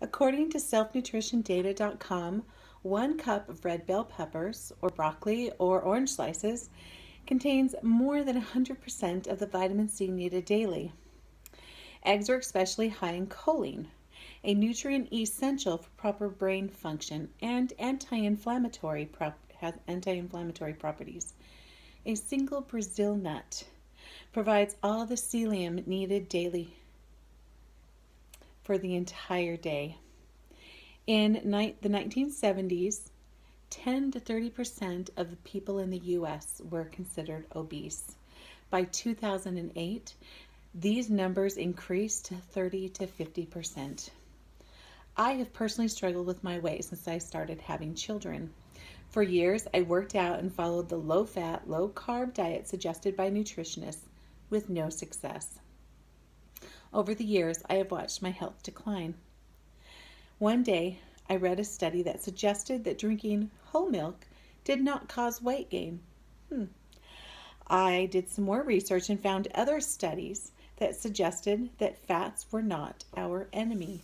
According to selfnutritiondata.com, 1 cup of red bell peppers, or broccoli, or orange slices contains more than 100% of the vitamin C needed daily. Eggs are especially high in choline, a nutrient essential for proper brain function and has anti-inflammatory properties. A single Brazil nut provides all the psyllium needed daily for the entire day. In the 1970s, 10 to 30% of the people in the U.S. were considered obese. By 2008, these numbers increased to 30 to 50%. I have personally struggled with my weight since I started having children. For years, I worked out and followed the low-fat, low-carb diet suggested by nutritionists with no success. Over the years, I have watched my health decline. One day, I read a study that suggested that drinking whole milk did not cause weight gain. I did some more research and found other studies that suggested that fats were not our enemy.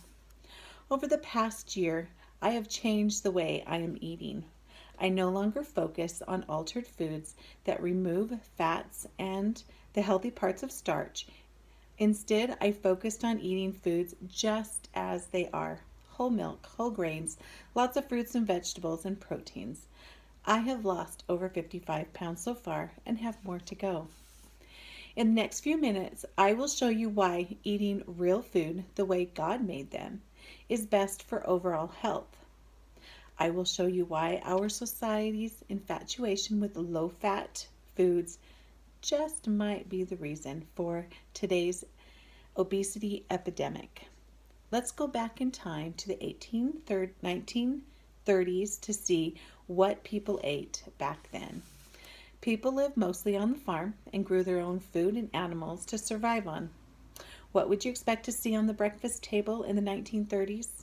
Over the past year, I have changed the way I am eating. I no longer focus on altered foods that remove fats and the healthy parts of starch. Instead, I focused on eating foods just as they are: whole milk, whole grains, lots of fruits and vegetables, and proteins. I have lost over 55 pounds so far and have more to go. In the next few minutes, I will show you why eating real food the way God made them is best for overall health. I will show you why our society's infatuation with low-fat foods just might be the reason for today's obesity epidemic. Let's go back in time to the 1930s to see what people ate back then. People lived mostly on the farm and grew their own food and animals to survive on. What would you expect to see on the breakfast table in the 1930s?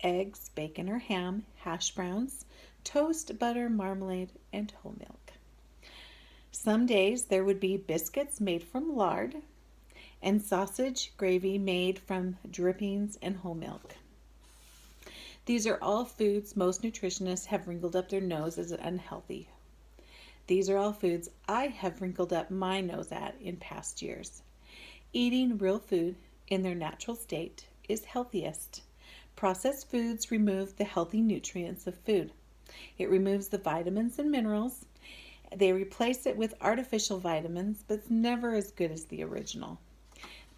Eggs, bacon or ham, hash browns, toast, butter, marmalade, and whole milk. Some days there would be biscuits made from lard and sausage gravy made from drippings and whole milk. These are all foods most nutritionists have wrinkled up their nose as unhealthy. These are all foods I have wrinkled up my nose at in past years. Eating real food in their natural state is healthiest. Processed foods remove the healthy nutrients of food. It removes the vitamins and minerals. They replace it with artificial vitamins, but it's never as good as the original.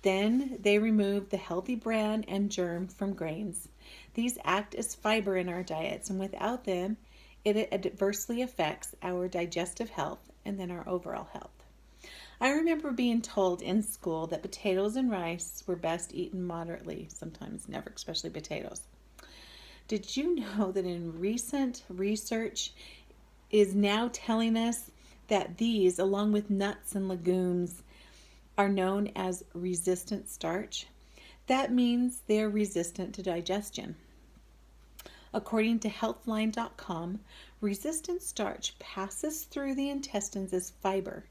Then they remove the healthy bran and germ from grains. These act as fiber in our diets, and without them, it adversely affects our digestive health and then our overall health. I remember being told in school that potatoes and rice were best eaten moderately, sometimes never, especially potatoes. Did you know that in recent research is now telling us that these, along with nuts and legumes, are known as resistant starch? That means they're resistant to digestion. According to healthline.com, resistant starch passes through the intestines as fiber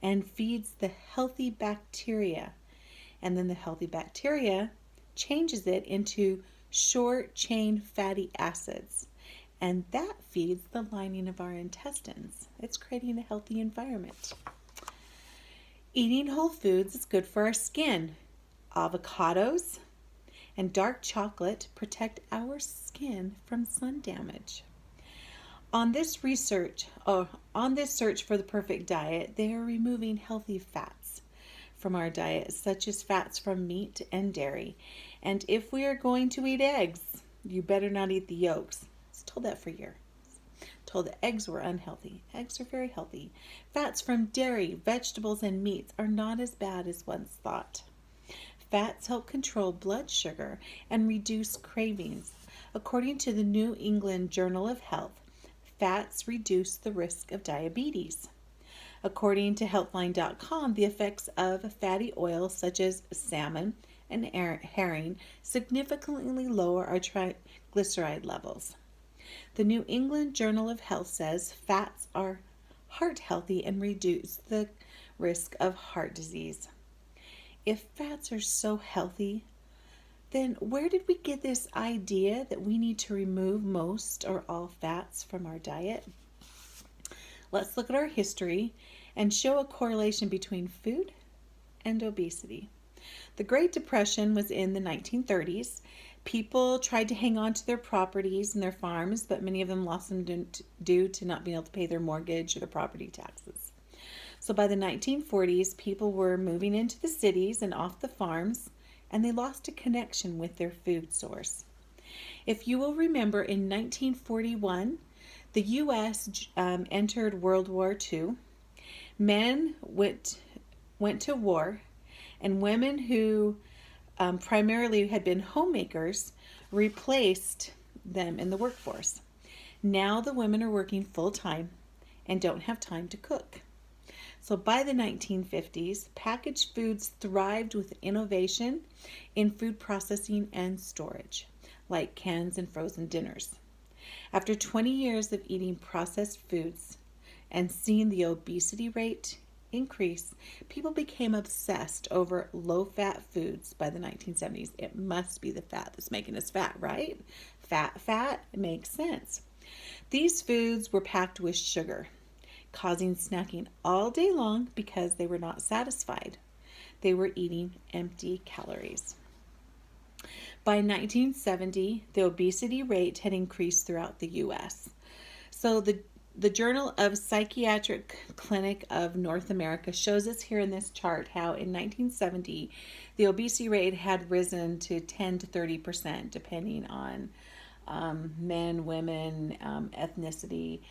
and feeds the healthy bacteria. And then the healthy bacteria changes it into short-chain fatty acids. And that feeds the lining of our intestines. It's creating a healthy environment. Eating whole foods is good for our skin. Avocados and dark chocolate protect our skin from sun damage. On this search for the perfect diet, they are removing healthy fats from our diet, such as fats from meat and dairy. And if we are going to eat eggs, you better not eat the yolks. I was told that for years. Told that eggs were unhealthy. Eggs are very healthy. Fats from dairy, vegetables, and meats are not as bad as once thought. Fats help control blood sugar and reduce cravings. According to the New England Journal of Health, fats reduce the risk of diabetes. According to Healthline.com, the effects of fatty oils such as salmon and herring significantly lower our triglyceride levels. The New England Journal of Health says fats are heart healthy and reduce the risk of heart disease. If fats are so healthy, then where did we get this idea that we need to remove most or all fats from our diet? Let's look at our history and show a correlation between food and obesity. The Great Depression was in the 1930s. People tried to hang on to their properties and their farms, but many of them lost them due to not being able to pay their mortgage or their property taxes. So by the 1940s, people were moving into the cities and off the farms, and they lost a connection with their food source. If you will remember, in 1941, the U.S. Entered World War II. Men went to war, and women who primarily had been homemakers replaced them in the workforce. Now the women are working full-time and don't have time to cook. So by the 1950s, packaged foods thrived with innovation in food processing and storage, like cans and frozen dinners. After 20 years of eating processed foods and seeing the obesity rate increase, people became obsessed over low-fat foods by the 1970s. It must be the fat that's making us fat, right? Fat makes sense. These foods were packed with sugar, causing snacking all day long because they were not satisfied. They were eating empty calories. By 1970, the obesity rate had increased throughout the U.S. So the Journal of Psychiatric Clinic of North America shows us here in this chart how in 1970, the obesity rate had risen to 10 to 30%, depending on men, women, ethnicity.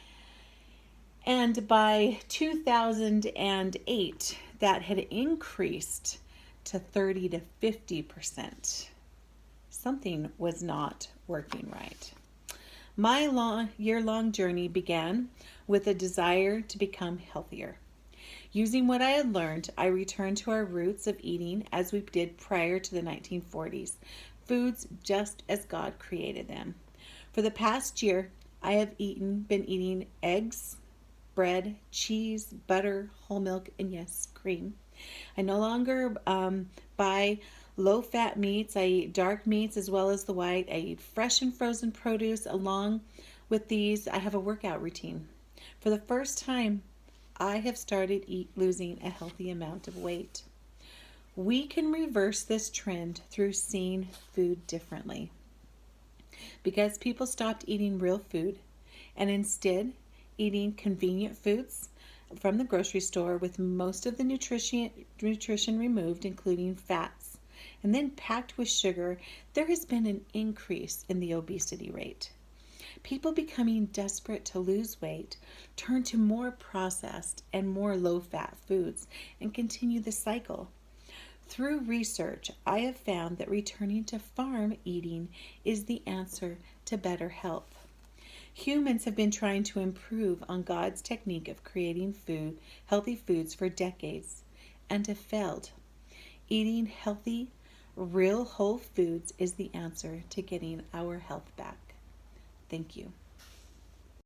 And by 2008, that had increased to 30 to 50%. Something was not working right. My year-long journey began with a desire to become healthier. Using what I had learned, I returned to our roots of eating as we did prior to the 1940s, foods just as God created them. For the past year, I have been eating eggs, bread, cheese, butter, whole milk, and yes, cream. I no longer buy low-fat meats. I eat dark meats as well as the white. I eat fresh and frozen produce. Along with these, I have a workout routine. For the first time, I have started losing a healthy amount of weight. We can reverse this trend through seeing food differently. Because people stopped eating real food and instead eating convenient foods from the grocery store with most of the nutrition removed, including fats, and then packed with sugar, there has been an increase in the obesity rate. People becoming desperate to lose weight turn to more processed and more low-fat foods and continue the cycle. Through research, I have found that returning to farm eating is the answer to better health. Humans have been trying to improve on God's technique of creating healthy foods for decades, and have failed. Eating healthy, real whole foods is the answer to getting our health back. Thank you.